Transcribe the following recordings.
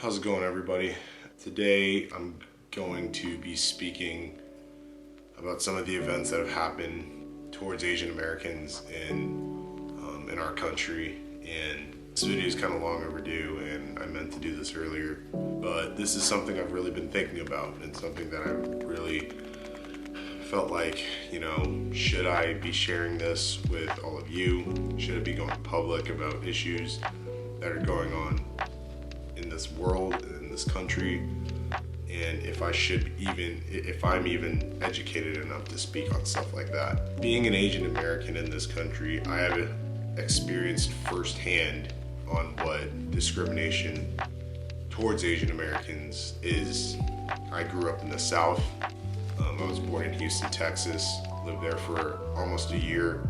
How's it going, everybody? Today I'm going to be speaking about some of the events that have happened towards Asian Americans in our country. And this video is kind of long overdue, and I meant to do this earlier, but this is something I've really been thinking about and something that I really felt like, should I be sharing this with all of you? Should it be going public about issues that are going on in this world, in this country, and if I'm even educated enough to speak on stuff like that. Being an Asian American in this country, I have experienced firsthand on what discrimination towards Asian Americans is. I grew up in the South. I was born in Houston, Texas, lived there for almost a year,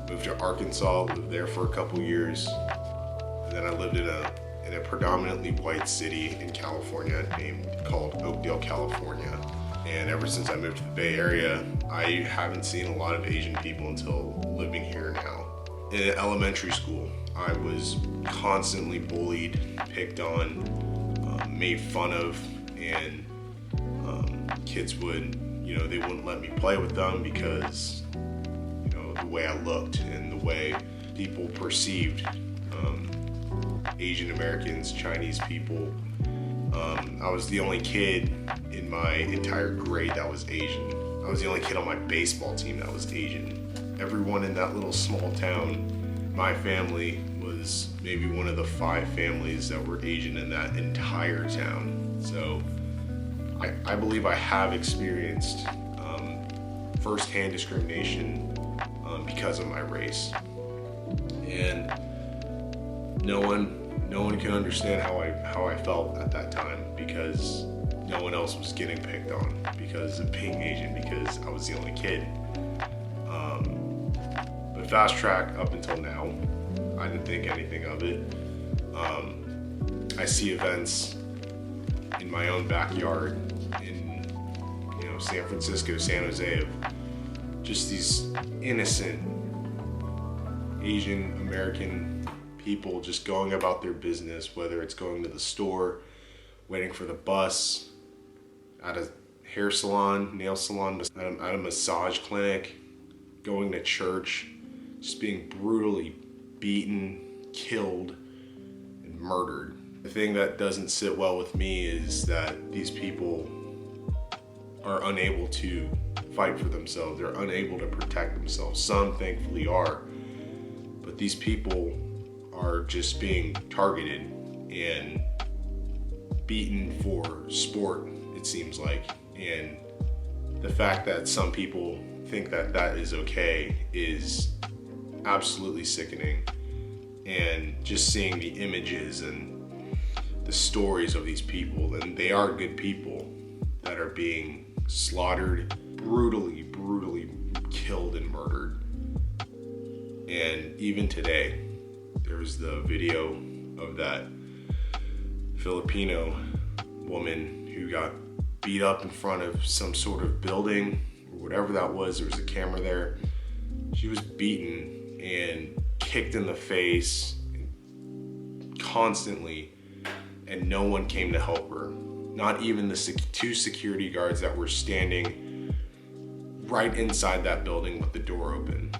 moved to Arkansas, lived there for a couple years, and then I lived in a predominantly white city in California called Oakdale, California. And ever since I moved to the Bay Area, I haven't seen a lot of Asian people until living here now. In elementary school, I was constantly bullied, picked on, made fun of, and kids they wouldn't let me play with them because, the way I looked and the way people perceived Asian Americans, Chinese people. I was the only kid in my entire grade that was Asian. I was the only kid on my baseball team that was Asian. Everyone in that little small town, my family was maybe one of the 5 families that were Asian in that entire town. So I believe I have experienced firsthand discrimination because of my race. And no one can understand how I felt at that time, because no one else was getting picked on because of being Asian, because I was the only kid. But fast track up until now, I didn't think anything of it. I see events in my own backyard in San Francisco, San Jose, of just these innocent Asian American people just going about their business, whether it's going to the store, waiting for the bus, at a hair salon, nail salon, at a massage clinic, going to church, just being brutally beaten, killed, and murdered. The thing that doesn't sit well with me is that these people are unable to fight for themselves. They're unable to protect themselves. Some thankfully are, but these people are just being targeted and beaten for sport, it seems like. And the fact that some people think that that is okay is absolutely sickening. And just seeing the images and the stories of these people, and they are good people that are being slaughtered, brutally killed and murdered. And even today, there's the video of that Filipino woman who got beat up in front of some sort of building or whatever that was. There was a camera there. She was beaten and kicked in the face constantly, and no one came to help her. Not even the 2 security guards that were standing right inside that building with the door open.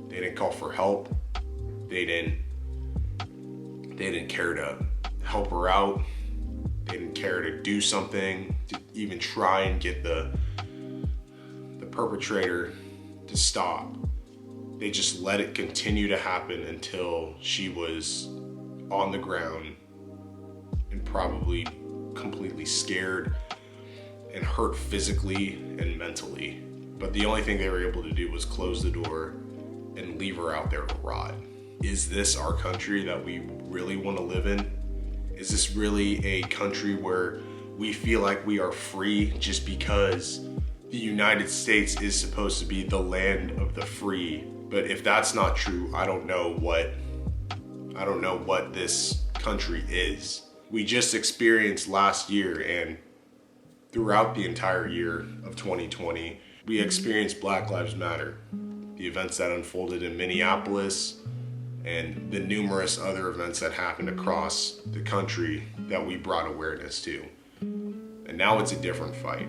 They didn't call for help. They didn't care to help her out. They didn't care to do something to even try and get the perpetrator to stop. They just let it continue to happen until she was on the ground and probably completely scared and hurt physically and mentally. But the only thing they were able to do was close the door and leave her out there to rot. Is this our country that we really want to live in? Is this really a country where we feel like we are free just because the United States is supposed to be the land of the free? But if that's not true, I don't know what this country is. We just experienced last year, and throughout the entire year of 2020, we experienced Black Lives Matter. The events that unfolded in Minneapolis and the numerous other events that happened across the country that we brought awareness to. And now it's a different fight.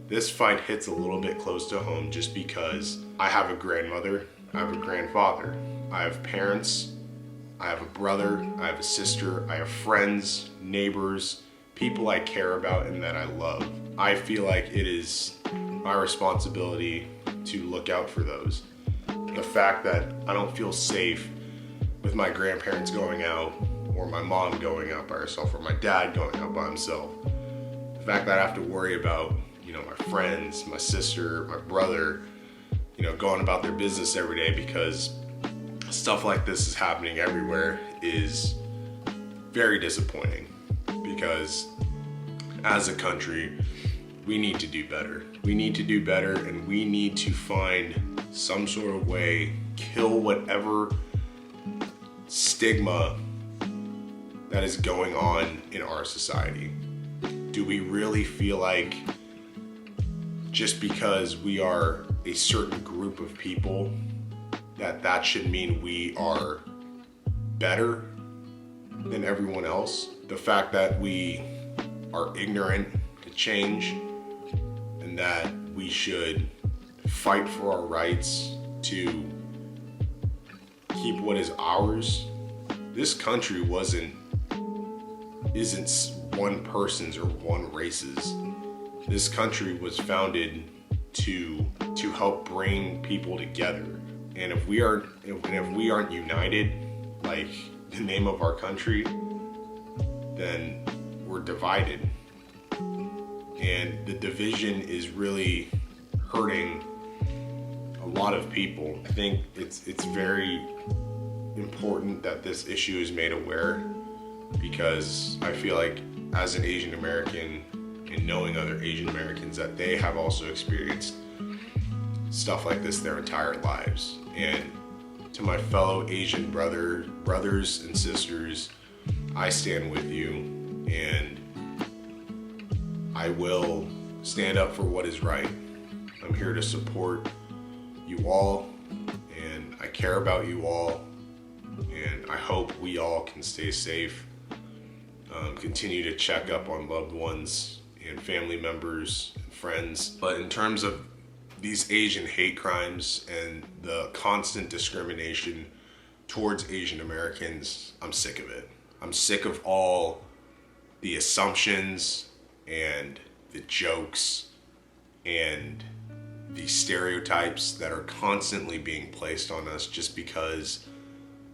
This fight hits a little bit close to home just because I have a grandmother, I have a grandfather, I have parents, I have a brother, I have a sister, I have friends, neighbors, people I care about and that I love. I feel like it is my responsibility to look out for those. The fact that I don't feel safe with my grandparents going out, or my mom going out by herself, or my dad going out by himself. The fact that I have to worry about, my friends, my sister, my brother, going about their business every day because stuff like this is happening everywhere is very disappointing. Because as a country, we need to do better. We need to do better, and we need to find some sort of way, kill whatever stigma that is going on in our society. Do we really feel like just because we are a certain group of people that should mean we are better than everyone else? The fact that we are ignorant to change and that we should fight for our rights to keep what is ours. This country isn't one person's or one race's. This country was founded to help bring people together. And if we aren't united, like the name of our country, then we're divided. And the division is really hurting a lot of people. I think it's very important that this issue is made aware, because I feel like as an Asian American and knowing other Asian Americans that they have also experienced stuff like this their entire lives. And to my fellow Asian brothers and sisters, I stand with you, and I will stand up for what is right. I'm here to support you all, and I care about you all, and I hope we all can stay safe, continue to check up on loved ones and family members and friends. But in terms of these Asian hate crimes and the constant discrimination towards Asian Americans, I'm sick of it. I'm sick of all the assumptions and the jokes and the stereotypes that are constantly being placed on us just because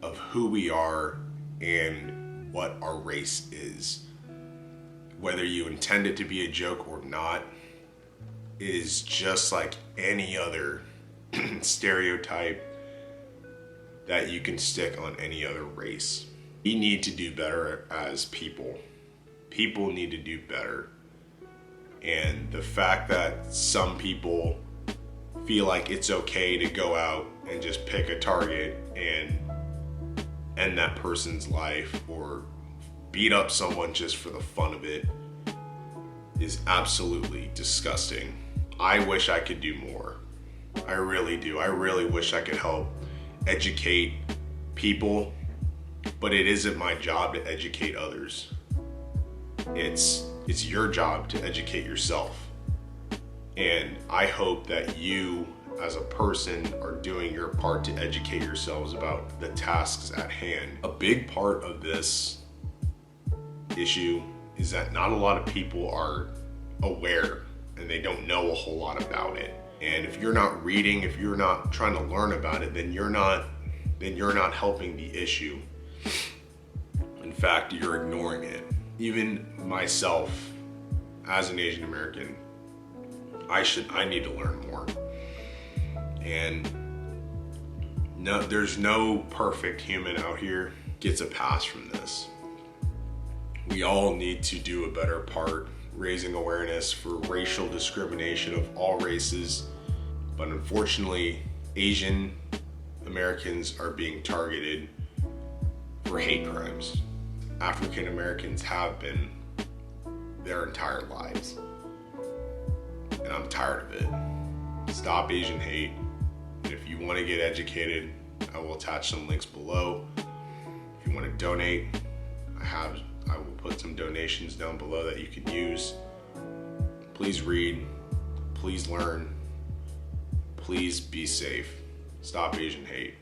of who we are and what our race is. Whether you intend it to be a joke or not, it is just like any other stereotype that you can stick on any other race. We need to do better as people. People need to do better. And the fact that some people feel like it's okay to go out and just pick a target and end that person's life or beat up someone just for the fun of it is absolutely disgusting. I wish I could do more. I really do. I really wish I could help educate people, but it isn't my job to educate others. It's your job to educate yourself. And I hope that you as a person are doing your part to educate yourselves about the tasks at hand. A big part of this issue is that not a lot of people are aware and they don't know a whole lot about it. And if you're not reading, if you're not trying to learn about it, then you're not helping the issue. In fact, you're ignoring it. Even myself, as an Asian American, I need to learn more. And no, there's no perfect human out here gets a pass from this. We all need to do a better part raising awareness for racial discrimination of all races. But unfortunately, Asian Americans are being targeted for hate crimes. African Americans have been their entire lives. And I'm tired of it. Stop Asian hate. And if you want to get educated, I will attach some links below. If you want to donate, I have I will put some donations down below that you can use. Please read, please learn, please be safe. Stop Asian hate.